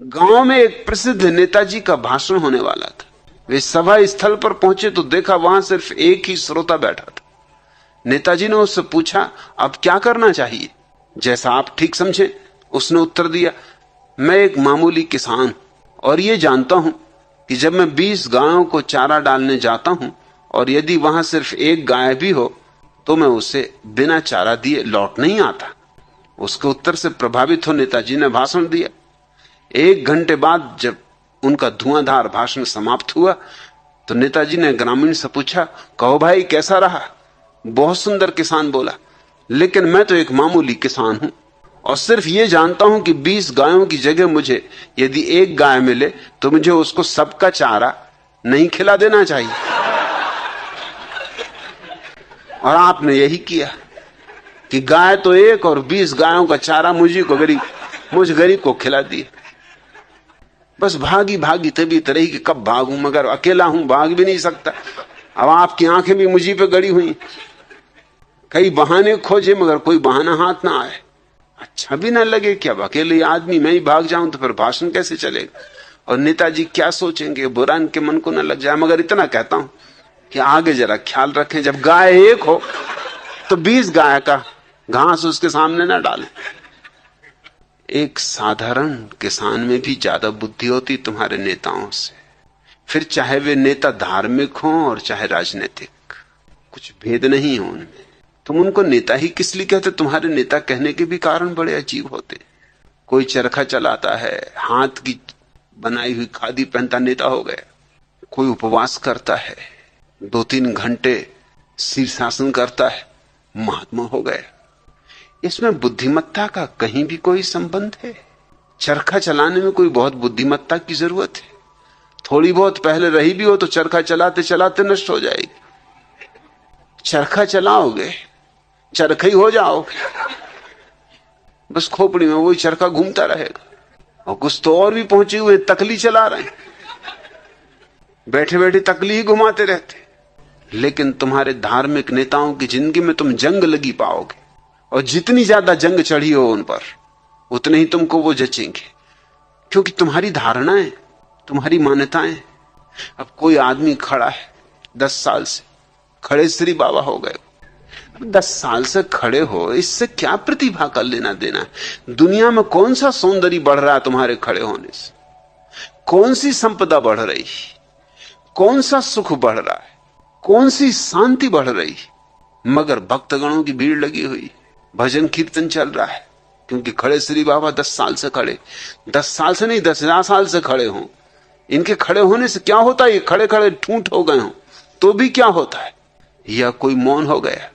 गांव में एक प्रसिद्ध नेताजी का भाषण होने वाला था। वे सभा स्थल पर पहुंचे तो देखा वहां सिर्फ एक ही श्रोता बैठा था। नेताजी ने उससे पूछा, अब क्या करना चाहिए? जैसा आप ठीक समझे, उसने उत्तर दिया, मैं एक मामूली किसान और ये जानता हूं कि जब मैं 20 गायों को चारा डालने जाता हूं और यदि वहां सिर्फ एक गाय भी हो तो मैं उसे बिना चारा दिए लौट नहीं आता। उसके उत्तर से प्रभावित हो नेताजी ने भाषण दिया। 1 घंटे बाद जब उनका धुआंधार भाषण समाप्त हुआ तो नेताजी ने ग्रामीण से पूछा, कहो भाई कैसा रहा? बहुत सुंदर, किसान बोला, लेकिन मैं तो एक मामूली किसान हूं और सिर्फ ये जानता हूं कि 20 गायों की जगह मुझे यदि एक गाय मिले तो मुझे उसको सबका चारा नहीं खिला देना चाहिए। और आपने यही किया कि गाय तो एक और 20 गायों का चारा मुझ गरीब को खिला दिया। बस भागी भागी तबीयत रही कि कब भागूं, मगर अकेला हूं, भाग भी नहीं सकता। अब आपकी आंखें भी मुझी पे गड़ी हुई, कई बहाने खोजे मगर कोई बहाना हाथ ना आए। अच्छा भी ना लगे कि अब अकेले आदमी मैं ही भाग जाऊं तो फिर भाषण कैसे चलेगा और नेताजी क्या सोचेंगे, बुरा इनके मन को ना लग जाए। मगर इतना कहता हूं कि आगे जरा ख्याल रखें, जब गाय एक हो तो 20 गाय का घास उसके सामने ना डालें। एक साधारण किसान में भी ज्यादा बुद्धि होती तुम्हारे नेताओं से, फिर चाहे वे नेता धार्मिक हों और चाहे राजनीतिक, कुछ भेद नहीं हो उनमें। तुम उनको नेता ही किस लिए कहते? तुम्हारे नेता कहने के भी कारण बड़े अजीब होते। कोई चरखा चलाता है, हाथ की बनाई हुई खादी पहनता नेता हो गया। कोई उपवास करता है, 2-3 घंटे शीर्षासन करता है, महात्मा हो गया। इसमें बुद्धिमत्ता का कहीं भी कोई संबंध है? चरखा चलाने में कोई बहुत बुद्धिमत्ता की जरूरत है? थोड़ी बहुत पहले रही भी हो तो चरखा चलाते चलाते नष्ट हो जाएगी। चरखा चलाओगे, चरखा ही हो जाओगे, बस खोपड़ी में वही चरखा घूमता रहेगा। और कुछ तो और भी पहुंचे हुए तकली चला रहे हैं, बैठे बैठे तकली ही घुमाते रहते। लेकिन तुम्हारे धार्मिक नेताओं की जिंदगी में तुम जंग लगी पाओगे, और जितनी ज्यादा जंग चढ़ी हो उन पर उतने ही तुमको वो जचेंगे, क्योंकि तुम्हारी धारणाएं, तुम्हारी मान्यताएं। अब कोई आदमी खड़ा है 10 साल से, खड़े श्री बाबा हो गए। 10 साल से खड़े हो, इससे क्या प्रतिभा कर लेना देना है? दुनिया में कौन सा सौंदर्य बढ़ रहा है तुम्हारे खड़े होने से? कौन सी संपदा बढ़ रही, कौन सा सुख बढ़ रहा है, कौन सी शांति बढ़ रही? मगर भक्तगणों की भीड़ लगी हुई, भजन कीर्तन चल रहा है, क्योंकि खड़े श्री बाबा 10 साल से खड़े, 10 साल से नहीं 10,000 साल से खड़े हों। इनके खड़े होने से क्या होता है? ये खड़े खड़े ठूंठ हो गए हों तो भी क्या होता है? या कोई मौन हो गया,